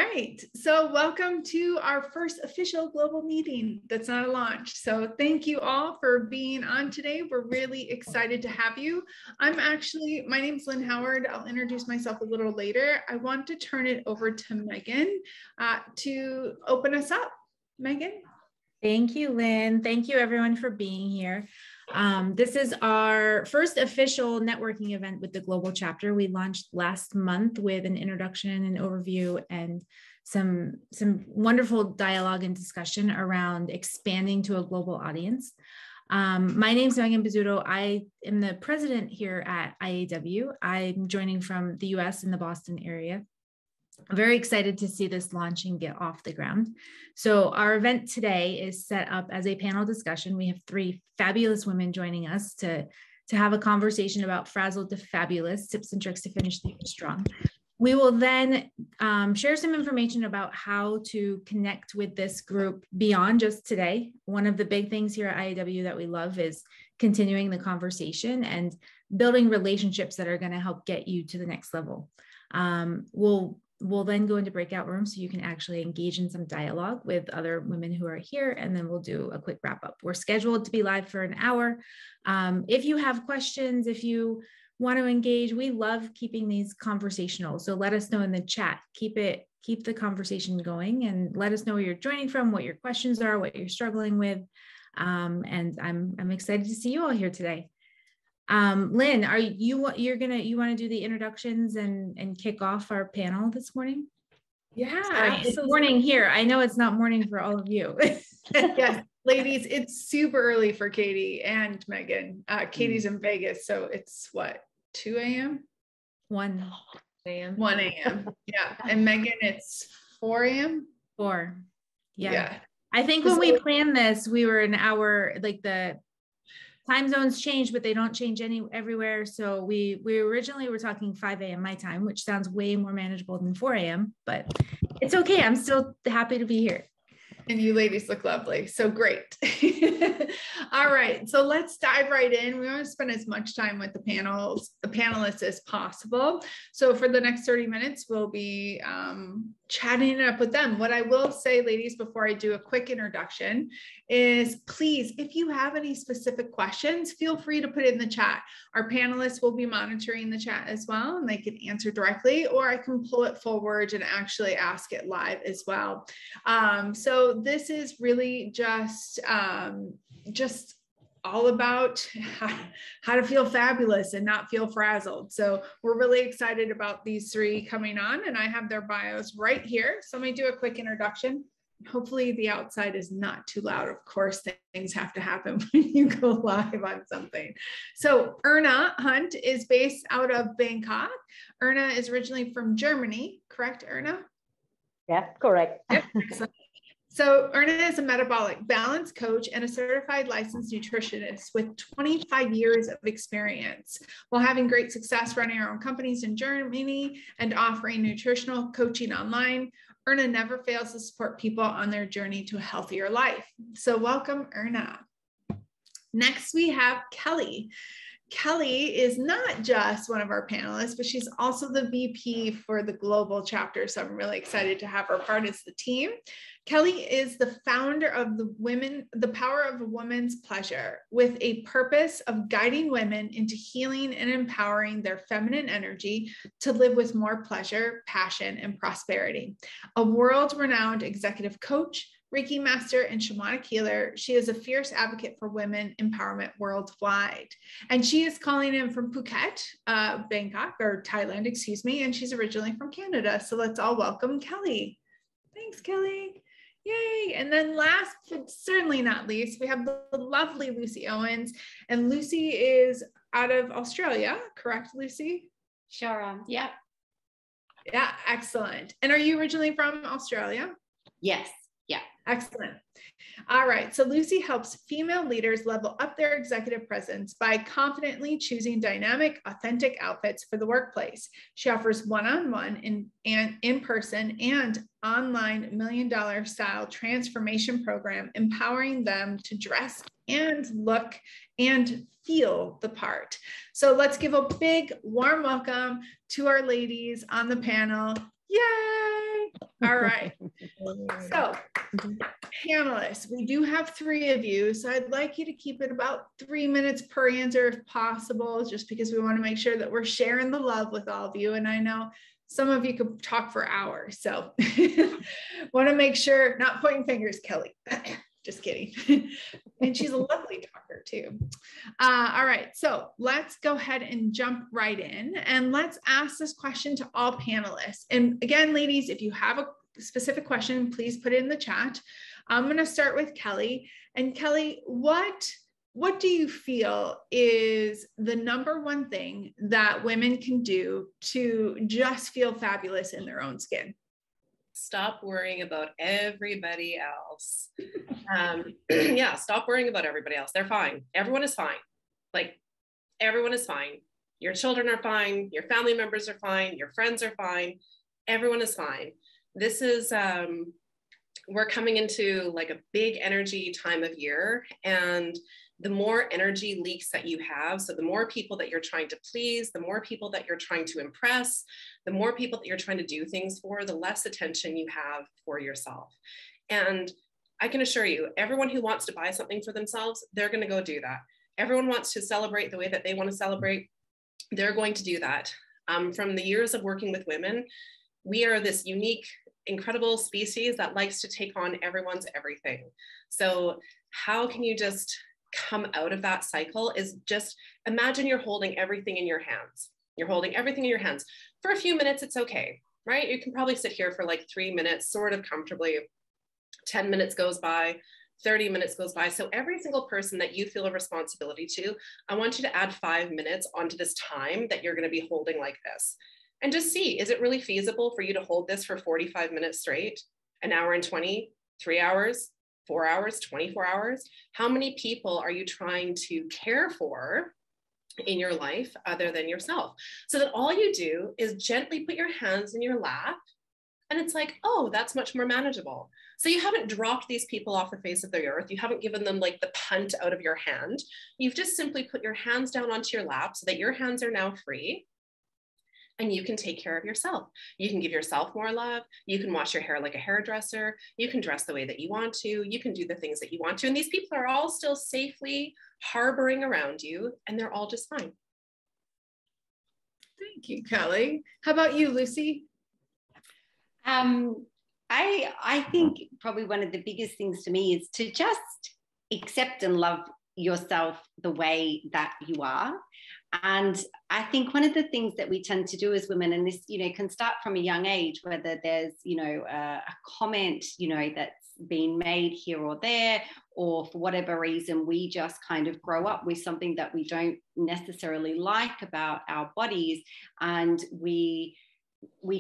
right. So welcome to our first official global meeting that's not a launch. So thank you all for being on today. We're really excited to have you. My name's Lynn Howard. I'll introduce myself a little later. I want to turn it over to Megan to open us up. Megan? Thank you, Lynn. Thank you everyone for being here. This is our first official networking event with the global chapter. We launched last month with an introduction and overview and some wonderful dialogue and discussion around expanding to a global audience. My name is Megan Bizzuto. I am the president here at IAW. I'm joining from the US in the Boston area. I'm very excited to see this launch and get off the ground. So our event today is set up as a panel discussion. We have three fabulous women joining us to have a conversation about Frazzled to Fabulous, tips and tricks to finish the year strong. We will then share some information about how to connect with this group beyond just today. One of the big things here at IAW that we love is continuing the conversation and building relationships that are going to help get you to the next level. We'll then go into breakout rooms so you can actually engage in some dialogue with other women who are here, and then we'll do a quick wrap up. We're scheduled to be live for an hour. If you have questions, if you want to engage, we love keeping these conversational. So let us know in the chat. Keep the conversation going and let us know where you're joining from, what your questions are, what you're struggling with. And I'm excited to see you all here today. Lynn, you want to do the introductions and kick off our panel this morning? Yeah, sorry, it's morning here. I know it's not morning for all of you. Yes, ladies, it's super early for Katie and Megan. Katie's in Vegas, so it's what, 2 a.m.? 1 a.m. 1 a.m. Yeah, and Megan, it's 4 a.m. 4. Yeah. I think when we planned this, we were an hour, like the time zones change, but they don't change everywhere. So we originally were talking 5 a.m. my time, which sounds way more manageable than 4 a.m., but it's okay. I'm still happy to be here. And you ladies look lovely. So great. All right. So let's dive right in. We want to spend as much time with the panelists as possible. So for the next 30 minutes, we'll be chatting it up with them. What I will say, ladies, before I do a quick introduction is please, if you have any specific questions, feel free to put it in the chat. Our panelists will be monitoring the chat as well, and they can answer directly, or I can pull it forward and actually ask it live as well. So this is really just all about how to feel fabulous and not feel frazzled. So we're really excited about these three coming on, and I have their bios right here. So let me do a quick introduction. Hopefully the outside is not too loud. Of course, things have to happen when you go live on something. So Erna Hundt is based out of Bangkok. Erna is originally from Germany, correct, Erna? Yeah, correct. Yep, excellent. So Erna is a metabolic balance coach and a certified licensed nutritionist with 25 years of experience. While having great success running her own companies in Germany and offering nutritional coaching online, Erna never fails to support people on their journey to a healthier life. So welcome, Erna. Next, we have Kelly. Kelly is not just one of our panelists, but she's also the VP for the global chapter. So I'm really excited to have her part of the team. Kelly is the founder of the Power of a Woman's Pleasure, with a purpose of guiding women into healing and empowering their feminine energy to live with more pleasure, passion, and prosperity. A world-renowned executive coach, Reiki master, and shamanic healer, she is a fierce advocate for women empowerment worldwide. And she is calling in from Phuket, Bangkok, or Thailand, excuse me, and she's originally from Canada. So let's all welcome Kelly. Thanks, Kelly. Yay. And then last, but certainly not least, we have the lovely Lucy Owens. And Lucy is out of Australia, correct, Lucy? Sure. Yeah. Yeah, excellent. And are you originally from Australia? Yes. Yeah. Excellent. All right. So Lucy helps female leaders level up their executive presence by confidently choosing dynamic, authentic outfits for the workplace. She offers one-on-one in-person and online $1 million style transformation program, empowering them to dress and look and feel the part. So let's give a big warm welcome to our ladies on the panel. Yay! All right. So, panelists, we do have 3 of you, so I'd like you to keep it about 3 minutes per answer if possible, just because we want to make sure that we're sharing the love with all of you. And I know some of you could talk for hours, so want to make sure, not pointing fingers, Kelly. Just kidding. And she's a lovely talker too. All right, so let's go ahead and jump right in, and let's ask this question to all panelists. And again, ladies, if you have a specific question, please put it in the chat. I'm going to start with Kelly. And Kelly, what do you feel is the #1 thing that women can do to just feel fabulous in their own skin? Stop worrying about everybody else. Yeah, stop worrying about everybody else. They're fine. Everyone is fine. Like, everyone is fine. Your children are fine. Your family members are fine. Your friends are fine. Everyone is fine. This is, we're coming into like a big energy time of year, and the more energy leaks that you have, so the more people that you're trying to please, the more people that you're trying to impress, the more people that you're trying to do things for, the less attention you have for yourself. And I can assure you, everyone who wants to buy something for themselves, they're going to go do that. Everyone wants to celebrate the way that they want to celebrate. They're going to do that. From the years of working with women, we are this unique, incredible species that likes to take on everyone's everything. So how can you just come out of that cycle is just imagine you're holding everything in your hands. You're holding everything in your hands. For a few minutes, it's okay, right? You can probably sit here for like 3 minutes, sort of comfortably. 10 minutes goes by, 30 minutes goes by. So every single person that you feel a responsibility to, I want you to add 5 minutes onto this time that you're going to be holding like this. And just see, is it really feasible for you to hold this for 45 minutes straight, an hour and 20, 3 hours, 4 hours, 24 hours? How many people are you trying to care for in your life other than yourself? So that all you do is gently put your hands in your lap, and it's like, oh, that's much more manageable. So you haven't dropped these people off the face of the earth. You haven't given them like the punt out of your hand. You've just simply put your hands down onto your lap so that your hands are now free. And you can take care of yourself. You can give yourself more love. You can wash your hair like a hairdresser. You can dress the way that you want to. You can do the things that you want to. And these people are all still safely harboring around you, and they're all just fine. Thank you, Kelly. How about you, Lucy? I think probably one of the biggest things to me is to just accept and love yourself the way that you are. And I think one of the things that we tend to do as women, and this, can start from a young age, whether there's, a comment, that's been made here or there, or for whatever reason, we just kind of grow up with something that we don't necessarily like about our bodies. And we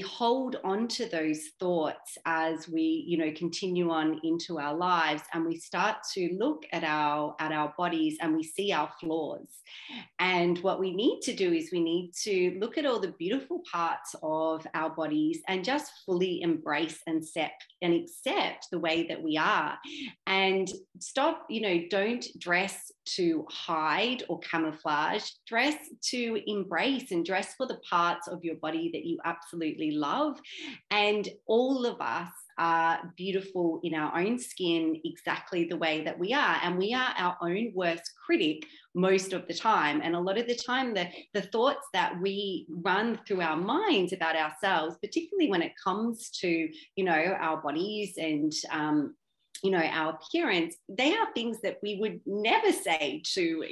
hold on to those thoughts as we continue on into our lives, and we start to look at our bodies and we see our flaws. And what we need to do is we need to look at all the beautiful parts of our bodies and just fully embrace and accept the way that we are, and stop, don't dress to hide or camouflage. Dress to embrace, and dress for the parts of your body that you absolutely love. And all of us are beautiful in our own skin exactly the way that we are, and we are our own worst critic most of the time. And a lot of the time, the thoughts that we run through our minds about ourselves, particularly when it comes to our bodies and our appearance, they are things that we would never say to,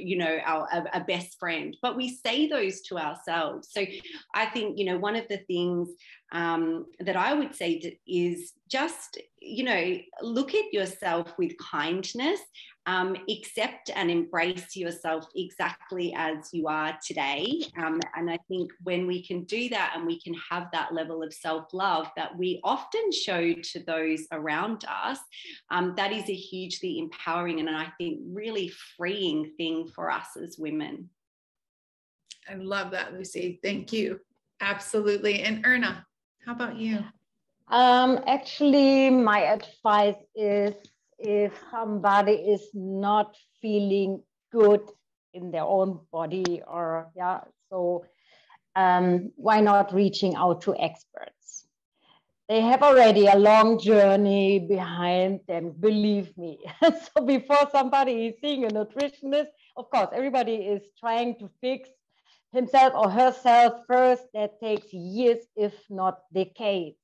a best friend, but we say those to ourselves. So I think, one of the things that I would say is just, look at yourself with kindness, accept and embrace yourself exactly as you are today. And I think when we can do that, and we can have that level of self-love that we often show to those around us, that is a hugely empowering and I think really freeing thing for us as women. I love that, Lucy. Thank you. Absolutely. And Erna, how about you? Actually, my advice is, if somebody is not feeling good in their own body, or why not reaching out to experts? they have already a long journey behind them, believe me. So before somebody is seeing a nutritionist, of course, everybody is trying to fix himself or herself first. That takes years, if not decades.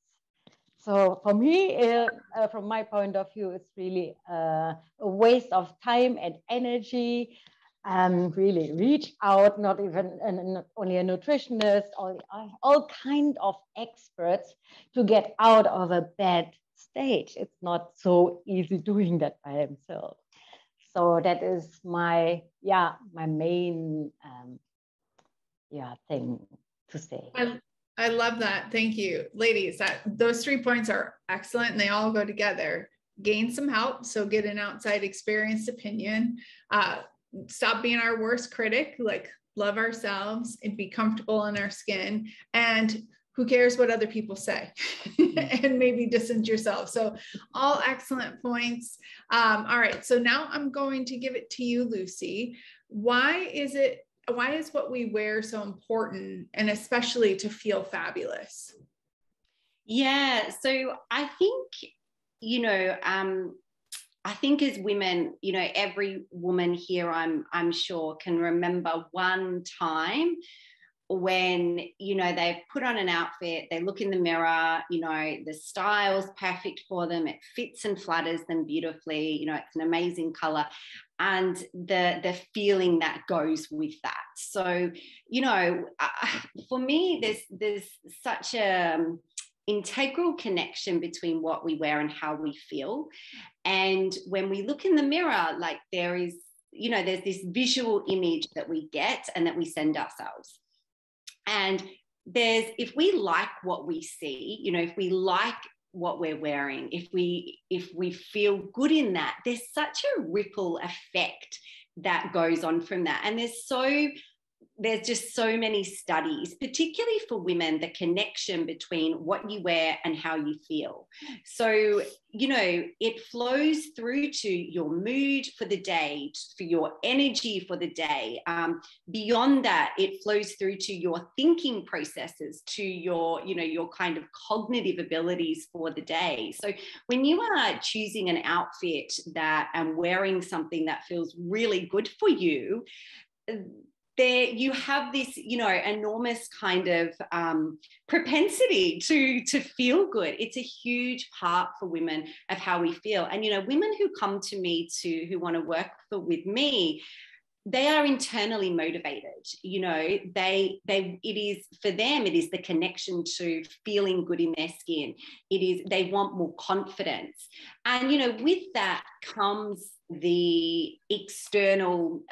So for me, from my point of view, it's really a waste of time and energy. Really reach out, not only a nutritionist, all kind of experts to get out of a bad stage. It's not so easy doing that by himself. So that is my main thing to say. I love that. Thank you, ladies. Those 3 points are excellent and they all go together. Gain some help. So get an outside experienced opinion. Stop being our worst critic, like love ourselves and be comfortable in our skin. And who cares what other people say? And maybe distance yourself. So all excellent points. All right. So now I'm going to give it to you, Lucy. Why is what we wear so important, and especially to feel fabulous? Yeah, so I think, I think as women, every woman here, I'm sure, can remember one time when, they've put on an outfit, they look in the mirror, the style's perfect for them, it fits and flatters them beautifully, it's an amazing color, and the feeling that goes with that. So, for me, there's such a integral connection between what we wear and how we feel. And when we look in the mirror, like there's this visual image that we get and that we send ourselves. And if we like what we see, if we like what we're wearing, if we feel good in that, there's such a ripple effect that goes on from that. And there's just so many studies, particularly for women, the connection between what you wear and how you feel. So, it flows through to your mood for the day, for your energy for the day. Beyond that, it flows through to your thinking processes, to your kind of cognitive abilities for the day. So when you are choosing an outfit and wearing something that feels really good for you, you have this, enormous kind of propensity to feel good. It's a huge part for women of how we feel. And, women who come to me who want to work with me, they are internally motivated. It is for them, it is the connection to feeling good in their skin. They want more confidence. And, with that comes the external,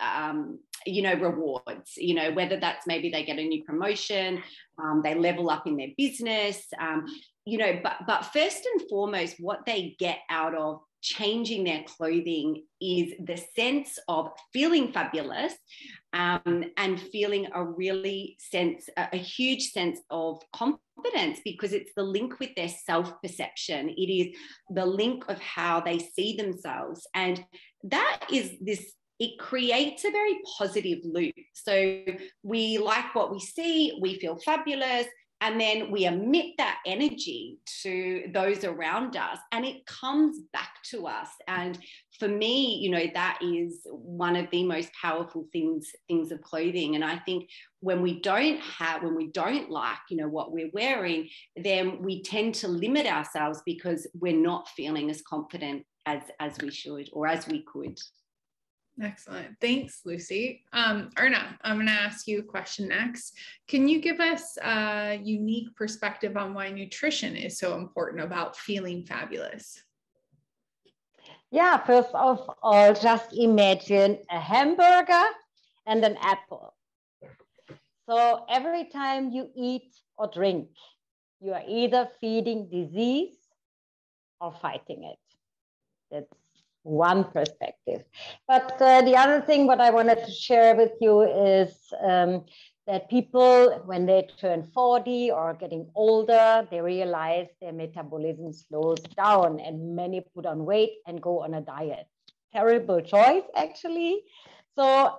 rewards, whether that's maybe they get a new promotion, they level up in their business, but first and foremost, what they get out of changing their clothing is the sense of feeling fabulous, and feeling a huge sense of confidence, because it's the link with their self-perception. It is the link of how they see themselves. And that is it creates a very positive loop. So we like what we see, we feel fabulous, and then we emit that energy to those around us, and it comes back to us. And for me, that is one of the most powerful things of clothing. And I think when we don't like, what we're wearing, then we tend to limit ourselves because we're not feeling as confident as we should or as we could. Excellent. Thanks, Lucy. Erna, I'm going to ask you a question next. Can you give us a unique perspective on why nutrition is so important about feeling fabulous? Yeah, first of all, just imagine a hamburger and an apple. So every time you eat or drink, you are either feeding disease or fighting it. That's one perspective. But the other thing what I wanted to share with you is that people, when they turn 40 or getting older, they realize their metabolism slows down, and many put on weight and go on a diet. Terrible choice, actually. So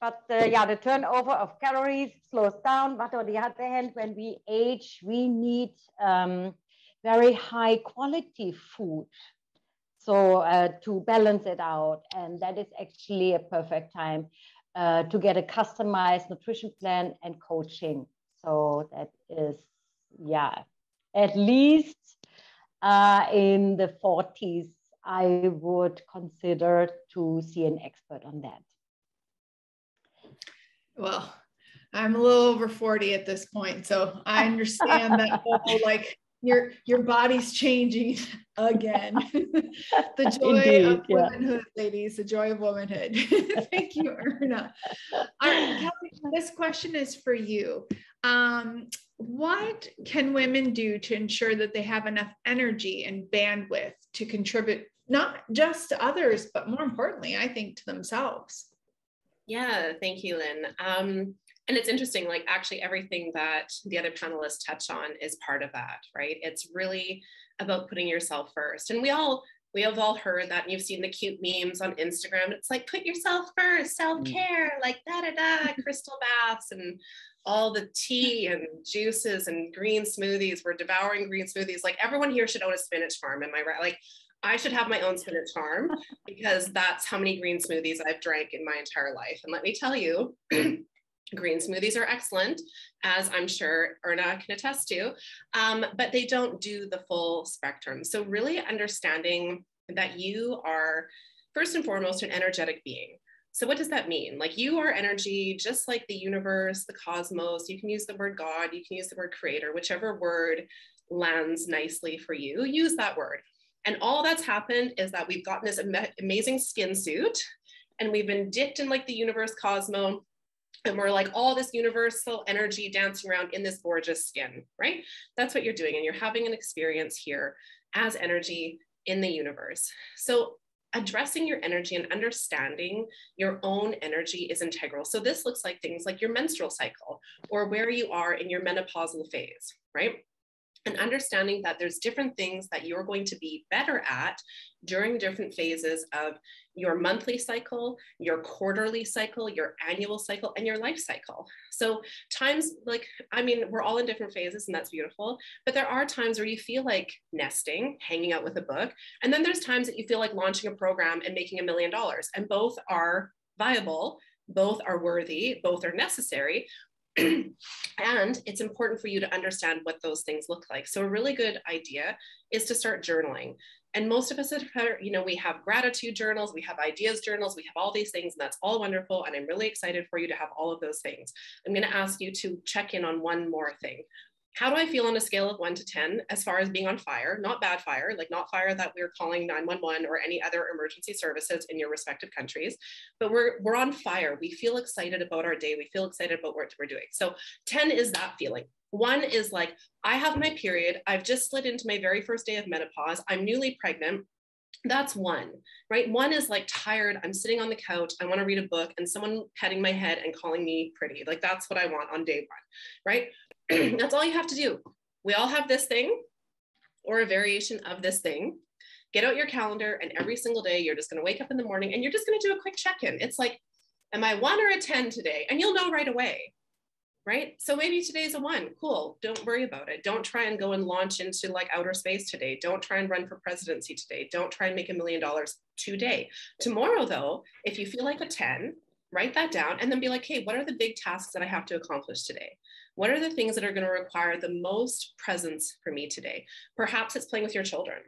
But yeah, the turnover of calories slows down. But on the other hand, when we age, we need very high quality food. So to balance it out. And that is actually a perfect time to get a customized nutrition plan and coaching. So that is, yeah, at least in the 40s, I would consider to see an expert on that. Well, I'm a little over 40 at this point, so I understand that whole like your body's changing again. The joy Indeed, of womanhood, ladies, the joy of womanhood. Thank you, Erna. All right, Kelly, this question is for you. What can women do to ensure that they have enough energy and bandwidth to contribute not just to others, but more importantly, I think, to themselves? Yeah, thank you, Lynn. And it's interesting, like actually everything that the other panelists touch on is part of that, right? It's really about putting yourself first. And we have all heard that, and you've seen the cute memes on Instagram. It's like, put yourself first, self-care, like da-da-da, crystal baths and all the tea and juices and green smoothies. We're devouring green smoothies. Like everyone here should own a spinach farm, am I right? Like I should have my own spinach farm because that's how many green smoothies I've drank in my entire life. And let me tell you, green smoothies are excellent, as I'm sure Erna can attest to, but they don't do the full spectrum. So really understanding that you are first and foremost an energetic being. So what does that mean? Like you are energy, just like the universe, the cosmos. You can use the word God, you can use the word creator, whichever word lands nicely for you, use that word. And all that's happened is that we've gotten this amazing skin suit and we've been dipped in like the universe cosmos. And we're like all this universal energy dancing around in this gorgeous skin, right? That's what you're doing. And you're having an experience here as energy in the universe. So addressing your energy and understanding your own energy is integral. So this looks like things like your menstrual cycle or where you are in your menopausal phase, right? And understanding that there's different things that you're going to be better at during different phases of your monthly cycle, your quarterly cycle, your annual cycle, and your life cycle. So times like, I mean, we're all in different phases and that's beautiful, but there are times where you feel like nesting, hanging out with a book. And then there's times that you feel like launching a program and making $1 million, and both are viable, both are worthy, both are necessary. And it's important for you to understand what those things look like. So a really good idea is to start journaling. And most of us, you know, we have gratitude journals, we have ideas journals, we have all these things, and that's all wonderful. And I'm really excited for you to have all of those things. I'm going to ask you to check in on one more thing. How do I feel on a scale of 1 to 10 as far as being on fire? Not bad fire, like not fire that we're calling 911 or any other emergency services in your respective countries, but we're on fire. We feel excited about our day. We feel excited about what we're doing. So 10 is that feeling. 1 is like, I have my period. I've just slid into my very first day of menopause. I'm newly pregnant. That's 1, right? 1 is like tired. I'm sitting on the couch. I want to read a book and someone petting my head and calling me pretty. Like that's what I want on day 1, right? That's all you have to do. We all have this thing or a variation of this thing. Get out your calendar and every single day, you're just going to wake up in the morning and you're just going to do a quick check-in. It's like, am I 1 or a 10 today? And you'll know right away, right? So maybe today's a 1. Cool. Don't worry about it. Don't try and go and launch into like outer space today. Don't try and run for presidency today. Don't try and make $1 million today. Tomorrow though, if you feel like a 10, write that down and then be like, hey, what are the big tasks that I have to accomplish today? What are the things that are going to require the most presence for me today? Perhaps it's playing with your children.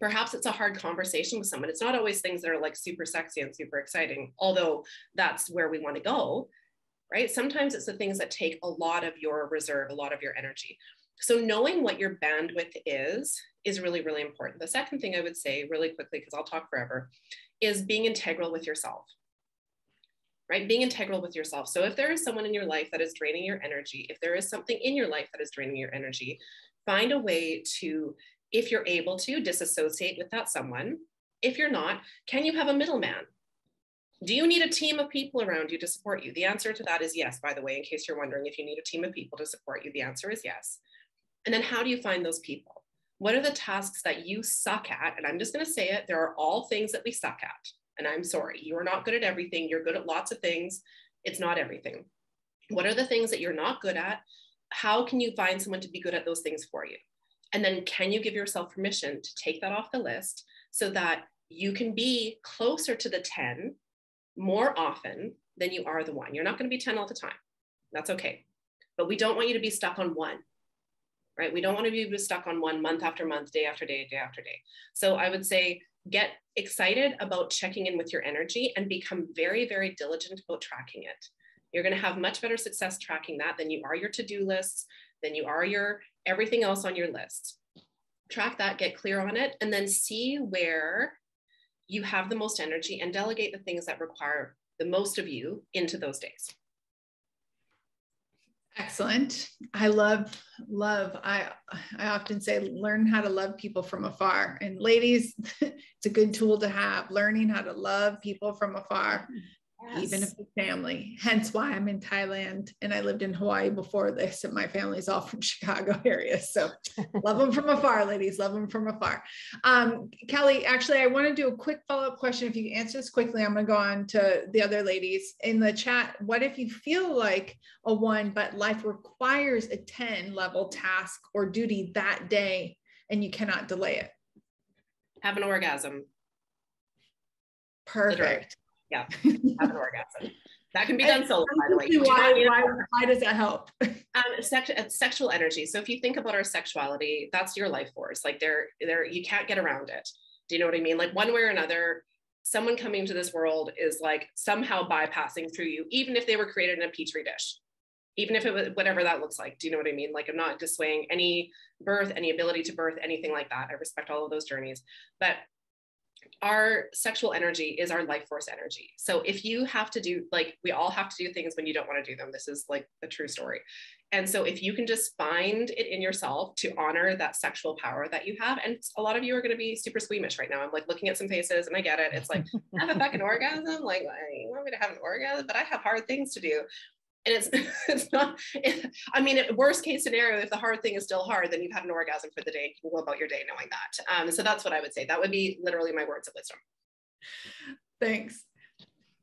Perhaps it's a hard conversation with someone. It's not always things that are like super sexy and super exciting, although that's where we want to go, right? Sometimes it's the things that take a lot of your reserve, a lot of your energy. So knowing what your bandwidth is really, really important. The second thing I would say really quickly, because I'll talk forever, is being integral with yourself. Right? Being integral with yourself. So if there is someone in your life that is draining your energy, if there is something in your life that is draining your energy, find a way to, if you're able to, disassociate with that someone. If you're not, can you have a middleman? Do you need a team of people around you to support you? The answer to that is yes, by the way, in case you're wondering if you need a team of people to support you, the answer is yes. And then how do you find those people? What are the tasks that you suck at? And I'm just going to say it, there are all things that we suck at. And I'm sorry, you are not good at everything. You're good at lots of things. It's not everything. What are the things that you're not good at? How can you find someone to be good at those things for you? And then can you give yourself permission to take that off the list so that you can be closer to the 10 more often than you are the 1? You're not going to be 10 all the time. That's okay. But we don't want you to be stuck on 1, right? We don't want to be stuck on 1 month after month, day after day, day after day. So I would say get excited about checking in with your energy and become very, very diligent about tracking it. You're going to have much better success tracking that than you are your to-do lists, than you are your everything else on your list. Track that, get clear on it, and then see where you have the most energy and delegate the things that require the most of you into those days. Excellent. I love, I often say, learn how to love people from afar. And ladies, it's a good tool to have, learning how to love people from afar. Yes. Even if it's family. Hence why I'm in Thailand and I lived in Hawaii before this, and my family's all from Chicago area. So love them from afar, ladies, love them from afar. Kelly, actually, I want to do a quick follow-up question. If you can answer this quickly, I'm going to go on to the other ladies in the chat. What if you feel like a 1, but life requires a 10 level task or duty that day and you cannot delay it? Have an orgasm. Perfect. Yeah, have an orgasm. That can be done solo, by the way. Why does that help? Sexual energy. So if you think about our sexuality, that's your life force. Like you can't get around it. Do you know what I mean? Like one way or another, someone coming to this world is like somehow bypassing through you, even if they were created in a petri dish, even if it was whatever that looks like. Do you know what I mean? Like I'm not dissuading any birth, any ability to birth, anything like that. I respect all of those journeys, but our sexual energy is our life force energy. So if you have to do, like, we all have to do things when you don't want to do them. This is like a true story. And so if you can just find it in yourself to honor that sexual power that you have, and a lot of you are going to be super squeamish right now. I'm like looking at some faces and I get it. It's like, have a fucking orgasm. Like, you want me to have an orgasm, but I have hard things to do. And it's not, I mean, worst case scenario, if the hard thing is still hard, then you've had an orgasm for the day. You can go about your day knowing that. So that's what I would say. That would be literally my words of wisdom. Thanks.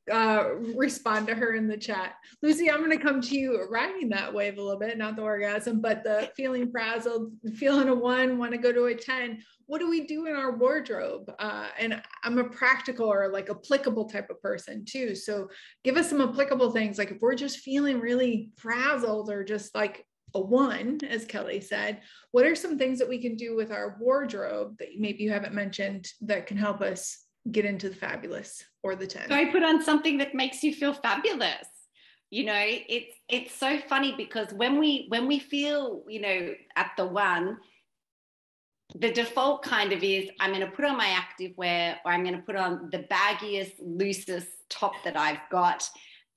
Respond to her in the chat. Lucy, I'm going to come to you riding that wave a little bit, not the orgasm, but the feeling frazzled, feeling a 1, want to go to a 10. What do we do in our wardrobe? And I'm a practical or like applicable type of person too. So give us some applicable things. Like if we're just feeling really frazzled or just like a 1, as Kelly said, what are some things that we can do with our wardrobe that maybe you haven't mentioned that can help us get into the fabulous or the 10? Go put on something that makes you feel fabulous. You know, it's so funny because when we feel, you know, at the 1, the default kind of is I'm going to put on my activewear, or I'm going to put on the baggiest, loosest top that I've got.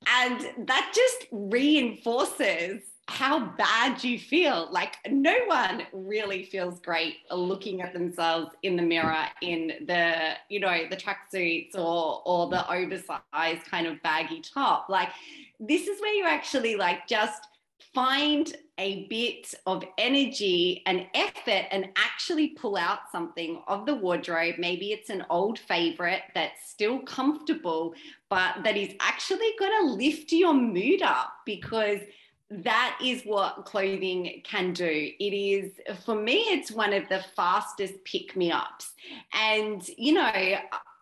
And that just reinforces how bad you feel. Like no one really feels great looking at themselves in the mirror in the, you know, the tracksuits or the oversized kind of baggy top. Like this is where you actually like just find a bit of energy and effort and actually pull out something of the wardrobe. Maybe it's an old favorite that's still comfortable, but that is actually going to lift your mood up, because that is what clothing can do. It is, for me, it's one of the fastest pick-me-ups. And, you know,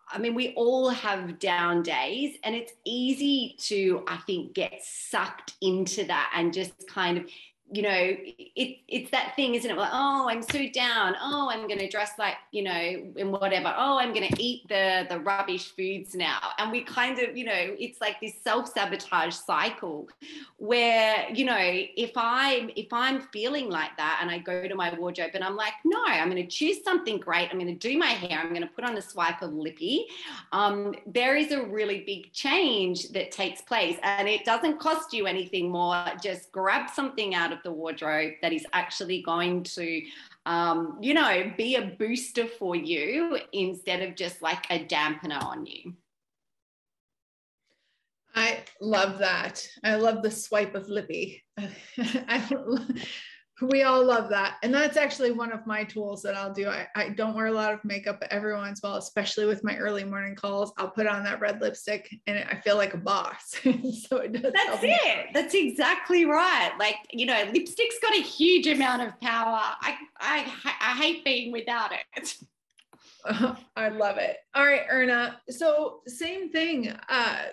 I mean, we all have down days, and it's easy to, I think, get sucked into that and just kind of, you know, it's that thing, isn't it? Like, oh, I'm so down. Oh, I'm going to dress like, you know, in whatever. Oh, I'm going to eat the rubbish foods now. And we kind of, you know, it's like this self-sabotage cycle where, you know, if I'm feeling like that and I go to my wardrobe and I'm like, no, I'm going to choose something great. I'm going to do my hair. I'm going to put on a swipe of lippy. There is a really big change that takes place, and it doesn't cost you anything more. Just grab something out of the wardrobe that is actually going to, you know, be a booster for you instead of just like a dampener on you. I love that. I love the swipe of lippy. We all love that. And that's actually one of my tools that I'll do. I don't wear a lot of makeup every once in a while, especially with my early morning calls. I'll put on that red lipstick and I feel like a boss. So it does. That's it. That's exactly right. Like, you know, lipstick's got a huge amount of power. I hate being without it. I love it. All right, Erna. So same thing,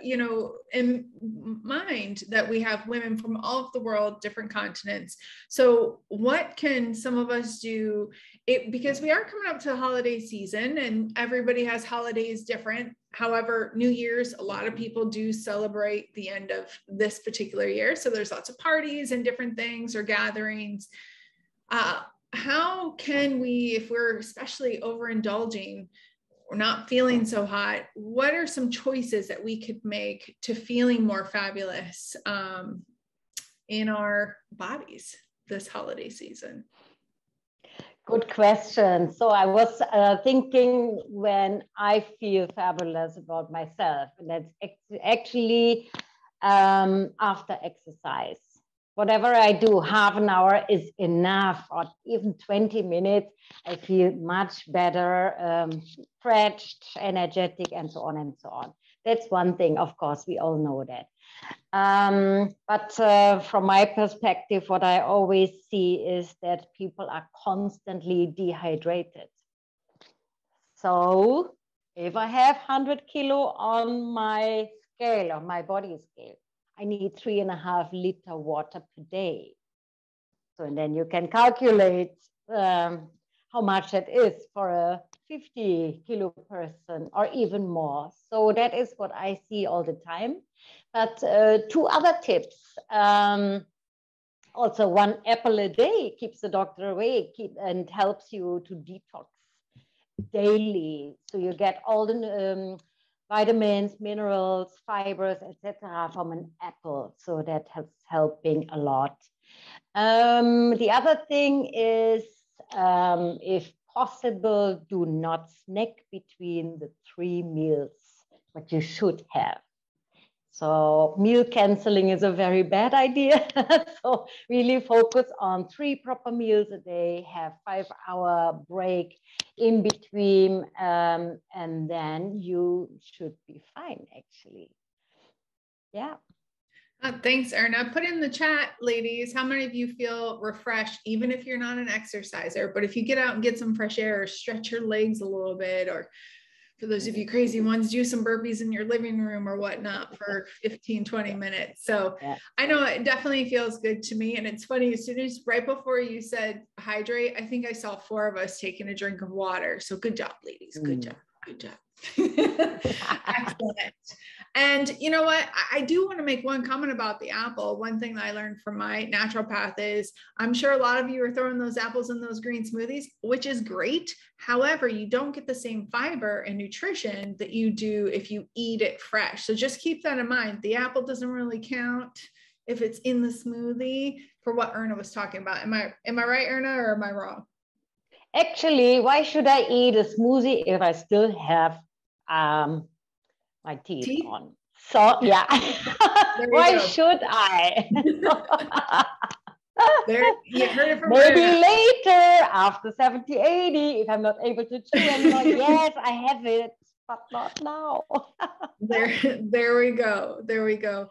you know, in mind that we have women from all over the world, different continents. So what can some of us do because we are coming up to the holiday season and everybody has holidays different. However, New Year's, a lot of people do celebrate the end of this particular year. So there's lots of parties and different things or gatherings. How can we, if we're especially overindulging or not feeling so hot, what are some choices that we could make to feeling more fabulous in our bodies this holiday season? Good question. So I was thinking when I feel fabulous about myself, and that's actually after exercise. Whatever I do, half an hour is enough, or even 20 minutes, I feel much better, stretched, energetic, and so on and so on. That's one thing, of course, we all know that. But from my perspective, what I always see is that people are constantly dehydrated. So if I have 100 kilo on my scale, on my body scale, I need 3.5 liter water per day. So and then you can calculate how much it is for a 50 kilo person or even more. So that is what I see all the time. But 2 other tips. Also, 1 apple a day keeps the doctor away and helps you to detox daily. So you get all the vitamins, minerals, fibers, etc. from an apple. So that helps helping a lot. The other thing is, if possible, do not snack between the 3 meals, but you should have. So meal canceling is a very bad idea. So really focus on 3 proper meals a day, have 5-hour break in between, and then you should be fine, actually. Yeah. Thanks, Erna. Put in the chat, ladies, how many of you feel refreshed, even if you're not an exerciser, but if you get out and get some fresh air, or stretch your legs a little bit, or for those of you crazy ones, do some burpees in your living room or whatnot for 15, 20 minutes. So yeah. I know it definitely feels good to me. And it's funny, as soon as right before you said hydrate, I think I saw 4 of us taking a drink of water. So good job, ladies. Good job. Good job. Excellent. And you know what? I do want to make one comment about the apple. One thing that I learned from my naturopath is I'm sure a lot of you are throwing those apples in those green smoothies, which is great. However, you don't get the same fiber and nutrition that you do if you eat it fresh. So just keep that in mind. The apple doesn't really count if it's in the smoothie for what Erna was talking about. Am I right, Erna, or am I wrong? Actually, why should I eat a smoothie if I still have my teeth on? So yeah, why should I? There, you heard it from maybe Erna. Later, after 70, 80, if I'm not able to chew anymore, yes, I have it, but not now. There we go. There we go.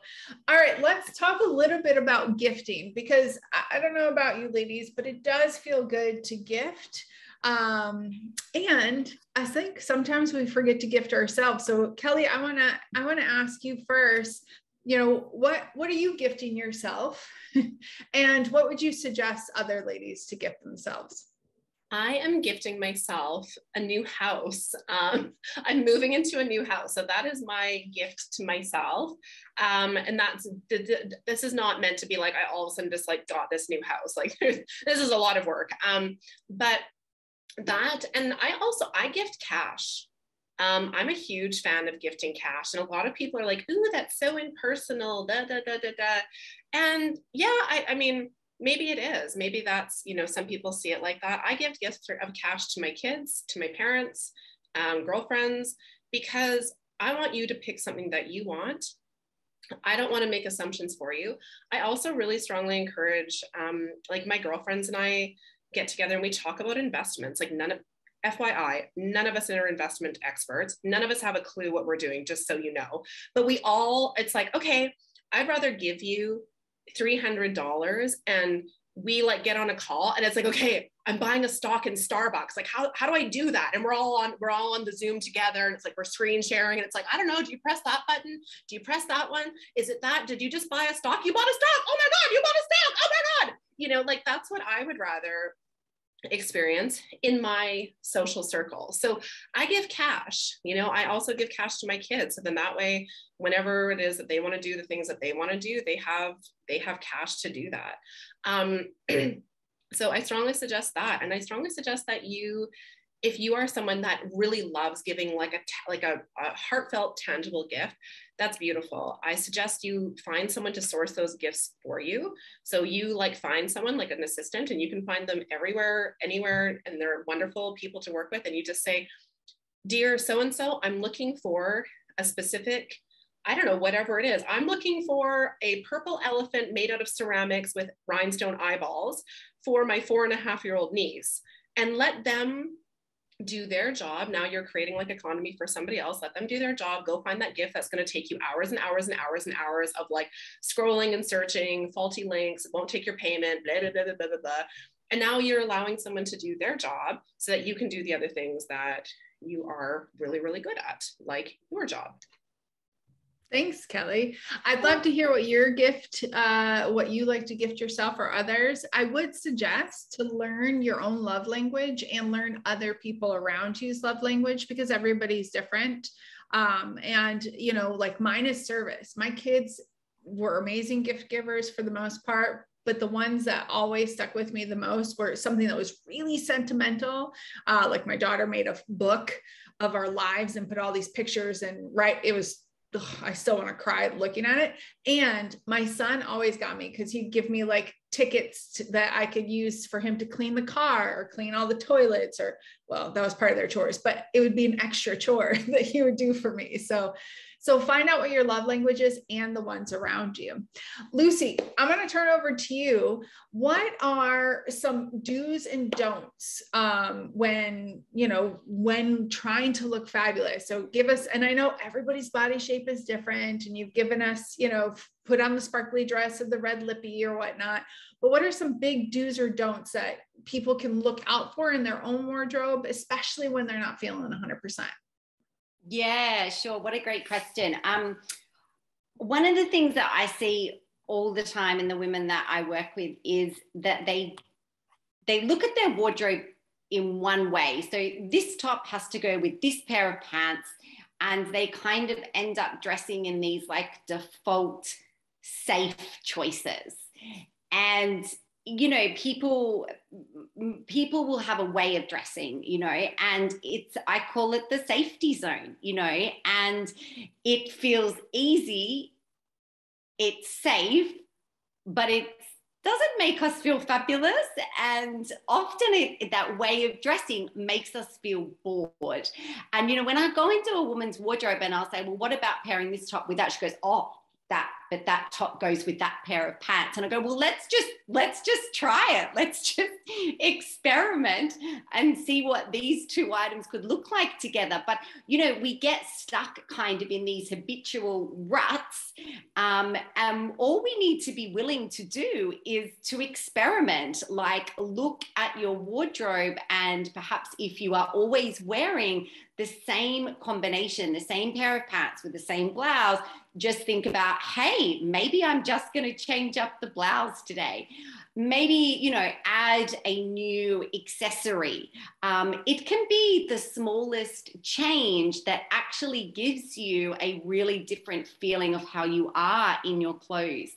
All right, let's talk a little bit about gifting, because I don't know about you ladies, but it does feel good to gift. And I think sometimes we forget to gift ourselves. So Kelly, I want to ask you first, you know, what are you gifting yourself? And what would you suggest other ladies to gift themselves? I am gifting myself a new house. I'm moving into a new house. So that is my gift to myself. And this is not meant to be like, I all of a sudden just like got this new house. Like this is a lot of work. But that, and I gift cash. I'm a huge fan of gifting cash. And a lot of people are like, ooh, that's so impersonal, da, da, da, da, da. And yeah, I mean, maybe it is. Maybe that's, you know, some people see it like that. I give gifts of cash to my kids, to my parents, girlfriends, because I want you to pick something that you want I don't want to make assumptions for you. I also really strongly encourage, like my girlfriends and I get together and we talk about investments. Like FYI, none of us are investment experts. None of us have a clue what we're doing, just so you know. But it's like, okay, I'd rather give you $300 and we like get on a call and it's like, okay, I'm buying a stock in Starbucks. Like, how do I do that? And we're all on the Zoom together and it's like, we're screen sharing. And it's like, I don't know. Do you press that button? Do you press that one? Is it that? Did you just buy a stock? You bought a stock. Oh my God, you bought a stock. Oh my God. You know, like that's what I would rather experience in my social circle. So I give cash, you know, I also give cash to my kids. So then that way, whenever it is that they want to do the things that they want to do, they have cash to do that. So I strongly suggest that. And I strongly suggest that if you are someone that really loves giving like a heartfelt, tangible gift, that's beautiful. I suggest you find someone to source those gifts for you. So you like find someone like an assistant and you can find them everywhere, anywhere, and they're wonderful people to work with. And you just say, dear so-and-so, I'm looking for a specific, I don't know, whatever it is. I'm looking for a purple elephant made out of ceramics with rhinestone eyeballs for my 4.5-year-old niece, and let them do their job. Now you're creating like economy for somebody else. Let them do their job. Go find that gift that's going to take you hours and hours and hours and hours of like scrolling and searching, faulty links, won't take your payment, blah, blah, blah, blah, blah, blah. And now you're allowing someone to do their job so that you can do the other things that you are really, really good at, like your job. Thanks, Kelly. I'd love to hear what your gift, what you like to gift yourself or others. I would suggest to learn your own love language and learn other people around you's love language, because everybody's different. And, you know, like mine is service. My kids were amazing gift givers for the most part, but the ones that always stuck with me the most were something that was really sentimental. Like my daughter made a book of our lives and put all these pictures and it was, I still want to cry looking at it. And my son always got me because he'd give me like tickets that I could use for him to clean the car or clean all the toilets, or, well, that was part of their chores, but it would be an extra chore that he would do for me. So find out what your love language is and the ones around you. Lucy, I'm going to turn over to you. What are some do's and don'ts when trying to look fabulous? So give us, and I know everybody's body shape is different and you've given us, put on the sparkly dress of the red lippy or whatnot, but what are some big do's or don'ts that people can look out for in their own wardrobe, especially when they're not feeling 100%? Yeah, sure. What a great question. One of the things that I see all the time in the women that I work with is that they look at their wardrobe in one way. So this top has to go with this pair of pants, and they kind of end up dressing in these like default safe choices. And people will have a way of dressing, and I call it the safety zone, and it feels easy, it's safe, but it doesn't make us feel fabulous. And often that way of dressing makes us feel bored. And, when I go into a woman's wardrobe and I'll say, well, what about pairing this top with that? She goes, oh, but that top goes with that pair of pants. And I go, well, let's just try it. Let's just experiment and see what these two items could look like together. But, we get stuck kind of in these habitual ruts. All we need to be willing to do is to experiment, like look at your wardrobe, and perhaps if you are always wearing the same combination, the same pair of pants with the same blouse, just think about, hey, maybe I'm just going to change up the blouse today. Maybe, add a new accessory. It can be the smallest change that actually gives you a really different feeling of how you are in your clothes.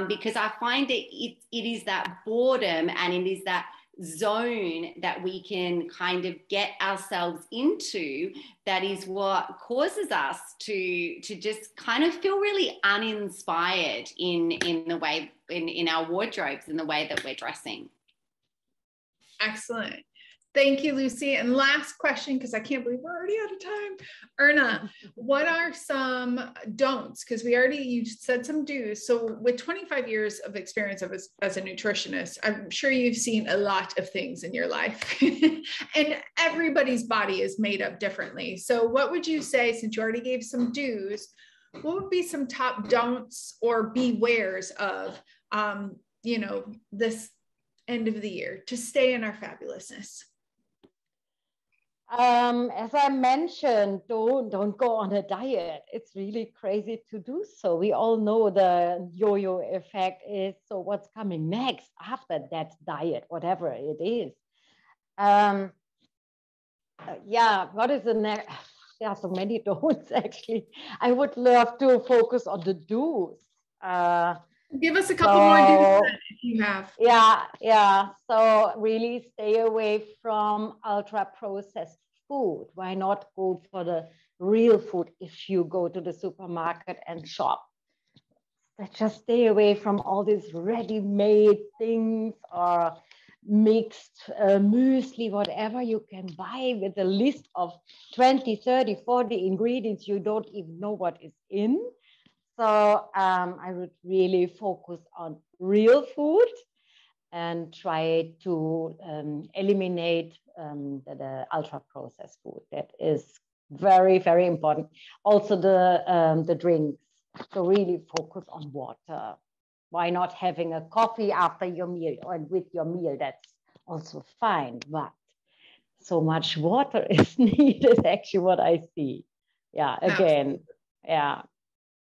Because I find it is that boredom, and it is that zone that we can kind of get ourselves into that is what causes us to just kind of feel really uninspired in the way in our wardrobes, in the way that we're dressing. Excellent. Thank you, Lucy. And last question, because I can't believe we're already out of time. Erna, what are some don'ts? Because you said some do's. So with 25 years of experience as a nutritionist, I'm sure you've seen a lot of things in your life. And everybody's body is made up differently. So what would you say, since you already gave some do's, what would be some top don'ts or bewares of, this end of the year to stay in our fabulousness? As I mentioned, don't go on a diet. It's really crazy to do so. We all know the yo-yo effect is, so what's coming next after that diet, whatever it is. What is the next? There are so many don'ts, actually. I would love to focus on the do's. Give us a couple more do's if you have. Yeah. So really stay away from ultra processed food. Why not go for the real food if you go to the supermarket and shop? Just stay away from all these ready-made things or mixed muesli, whatever you can buy with a list of 20, 30, 40 ingredients. You don't even know what is in. So I would really focus on real food and try to eliminate the ultra-processed food. That is very, very important. Also the drinks. So really focus on water. Why not having a coffee after your meal or with your meal? That's also fine. But so much water is needed, actually, what I see. Yeah, again, yeah.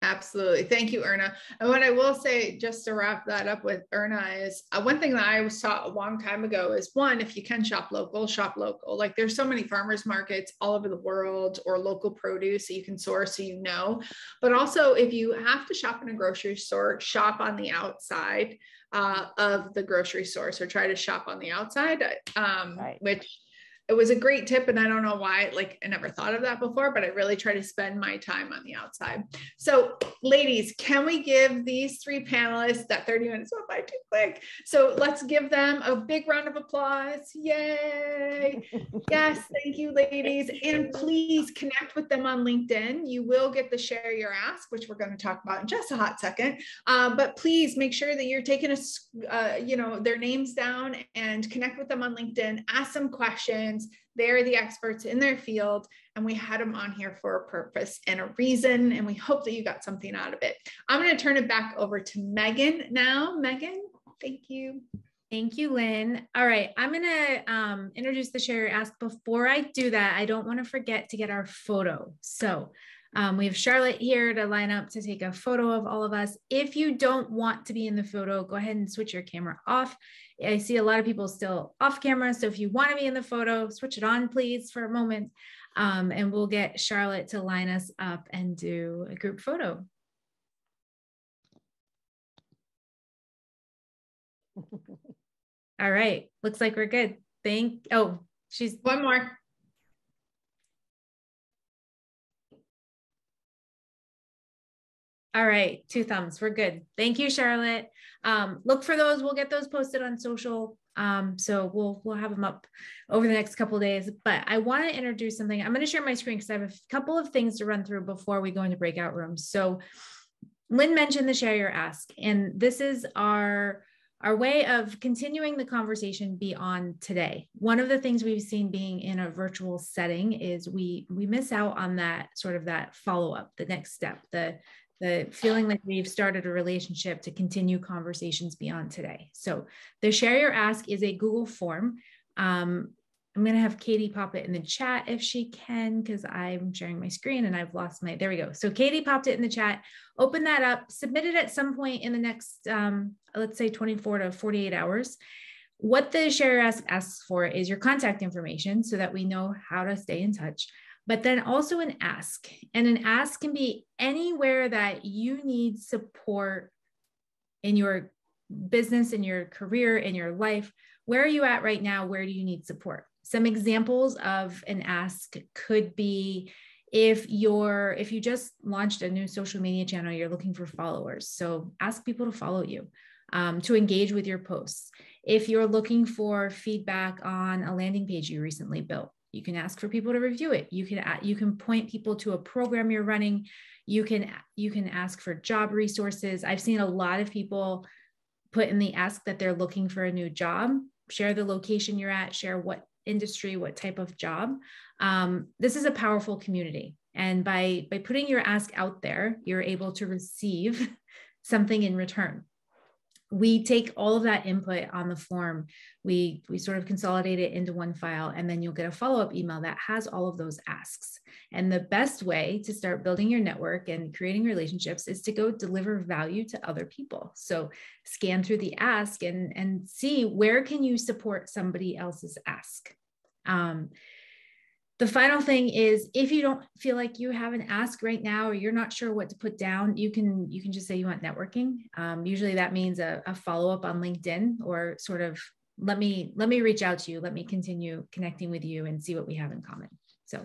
Absolutely. Thank you, Erna. And what I will say, just to wrap that up with Erna, is one thing that I was taught a long time ago is, one, if you can shop local, shop local. Like there's so many farmers markets all over the world, or local produce that you can source, so you know. But also, if you have to shop in a grocery store, shop on the outside of the grocery store. So try to shop on the outside, Right. which it was a great tip. And I don't know why, I never thought of that before, but I really try to spend my time on the outside. So ladies, can we give these three panelists, that 30 minutes went by too quick. So let's give them a big round of applause. Yay. Yes. Thank you, ladies. And please connect with them on LinkedIn. You will get the share your ask, which we're going to talk about in just a hot second. But please make sure that you're taking their names down and connect with them on LinkedIn, ask some questions. They're the experts in their field, and we had them on here for a purpose and a reason, and we hope that you got something out of it. I'm going to turn it back over to Megan now. Megan, thank you. Thank you, Lynn. All right, I'm going to introduce the Share Your Ask. Before I do that, I don't want to forget to get our photo. So we have Charlotte here to line up to take a photo of all of us. If you don't want to be in the photo, go ahead and switch your camera off. I see a lot of people still off camera. So if you want to be in the photo, switch it on, please, for a moment. And we'll get Charlotte to line us up and do a group photo. All right. Looks like we're good. She's one more. All right, 2 thumbs. We're good. Thank you, Charlotte. Look for those. We'll get those posted on social. So we'll have them up over the next couple of days. But I want to introduce something. I'm going to share my screen because I have a couple of things to run through before we go into breakout rooms. So Lynn mentioned the Share Your Ask, and this is our way of continuing the conversation beyond today. One of the things we've seen being in a virtual setting is we miss out on that sort of that follow-up, the next step, the feeling like we've started a relationship to continue conversations beyond today. So the Share Your Ask is a Google form. I'm going to have Katie pop it in the chat if she can, because I'm sharing my screen and I've lost there we go. So Katie popped it in the chat. Open that up, submit it at some point in the next, let's say 24 to 48 hours. What the Share Your Ask asks for is your contact information so that we know how to stay in touch. But then also an ask. And an ask can be anywhere that you need support in your business, in your career, in your life. Where are you at right now? Where do you need support? Some examples of an ask could be if you just launched a new social media channel, you're looking for followers. So ask people to follow you, to engage with your posts. If you're looking for feedback on a landing page you recently built, you can ask for people to review it. You can point people to a program you're running. You can ask for job resources. I've seen a lot of people put in the ask that they're looking for a new job, share the location you're at, share what industry, what type of job. This is a powerful community. And by putting your ask out there, you're able to receive something in return. We take all of that input on the form. We sort of consolidate it into one file, and then you'll get a follow-up email that has all of those asks. And the best way to start building your network and creating relationships is to go deliver value to other people. So scan through the ask and see where can you support somebody else's ask. The final thing is, if you don't feel like you have an ask right now, or you're not sure what to put down, you can just say you want networking. Usually that means a follow-up on LinkedIn, or sort of let me reach out to you. Let me continue connecting with you and see what we have in common. So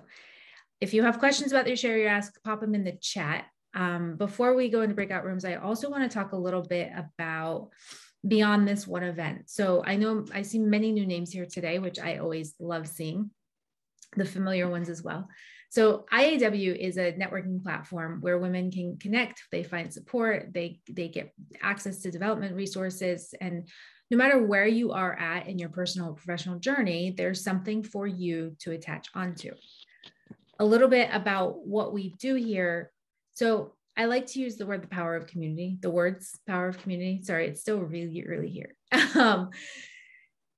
if you have questions about your share your ask, pop them in the chat. Before we go into breakout rooms, I also want to talk a little bit about beyond this one event. So I know I see many new names here today, which I always love seeing. The familiar ones as well. So IAW is a networking platform where women can connect, they find support, they get access to development resources, and no matter where you are at in your personal or professional journey, there's something for you to attach onto. A little bit about what we do here. So I like to use the word, the power of community, the words power of community. Sorry, it's still really early here.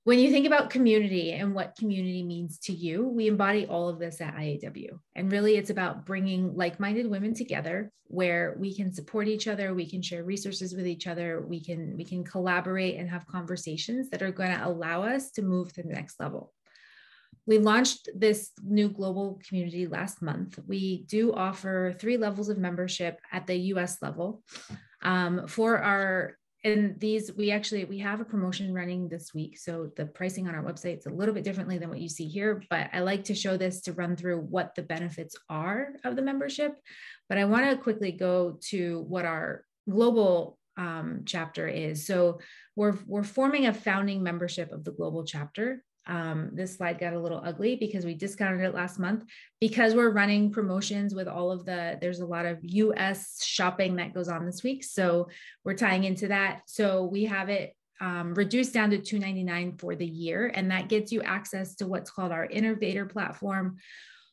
When you think about community and what community means to you, we embody all of this at IAW. And really, it's about bringing like-minded women together where we can support each other, we can share resources with each other, we can collaborate and have conversations that are going to allow us to move to the next level. We launched this new global community last month. We do offer 3 levels of membership at the US level and these, we have a promotion running this week. So the pricing on our website is a little bit differently than what you see here, but I like to show this to run through what the benefits are of the membership. But I want to quickly go to what our global chapter is. So we're forming a founding membership of the global chapter. This slide got a little ugly because we discounted it last month because we're running promotions with there's a lot of US shopping that goes on this week. So we're tying into that. So we have it reduced down to $299 for the year. And that gets you access to what's called our Innovator platform,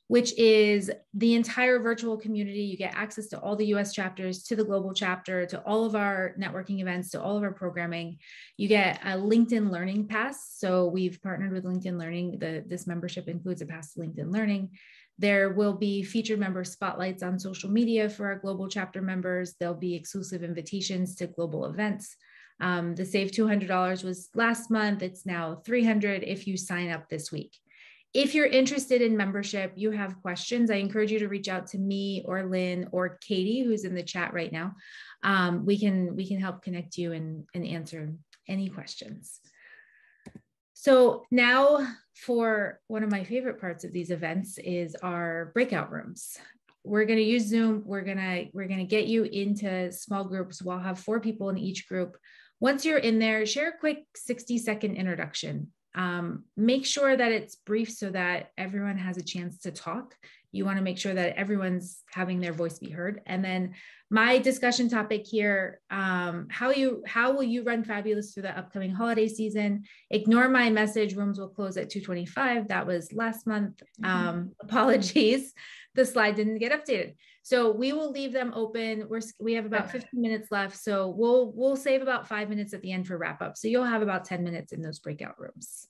which is the entire virtual community. You get access to all the US chapters, to the global chapter, to all of our networking events, to all of our programming. You get a LinkedIn Learning Pass. So we've partnered with LinkedIn Learning. This membership includes a pass to LinkedIn Learning. There will be featured member spotlights on social media for our global chapter members. There'll be exclusive invitations to global events. The Save $200 was last month. It's now $300 if you sign up this week. If you're interested in membership, you have questions, I encourage you to reach out to me or Lynn or Katie, who's in the chat right now. We can help connect you and answer any questions. So now for one of my favorite parts of these events is our breakout rooms. We're going to use Zoom. We're going to get you into small groups. We'll have 4 people in each group. Once you're in there, share a quick 60-second introduction. Make sure that it's brief so that everyone has a chance to talk. You want to make sure that everyone's having their voice be heard. And then my discussion topic here, how will you run fabulous through the upcoming holiday season? Ignore my message, rooms will close at 2:25. That was last month. Apologies, the slide didn't get updated. So we will leave them open. We have about 15 minutes left. So we'll save about 5 minutes at the end for wrap up. So you'll have about 10 minutes in those breakout rooms.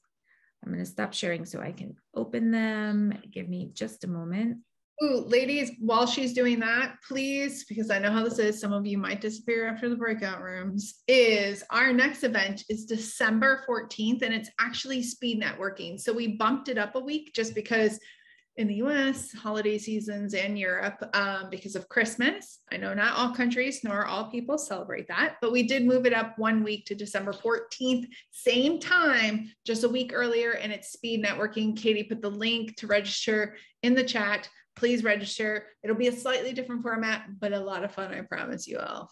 I'm going to stop sharing so I can open them. Give me just a moment. Ooh, ladies, while she's doing that, please, because I know how this is, some of you might disappear after the breakout rooms, is our next event is December 14th, and it's actually speed networking. So we bumped it up a week just because in the US, holiday seasons, and Europe, because of Christmas. I know not all countries nor all people celebrate that, but we did move it up 1 week to December 14th, same time, just a week earlier, and it's speed networking. Katie put the link to register in the chat. Please register. It'll be a slightly different format, but a lot of fun, I promise you all.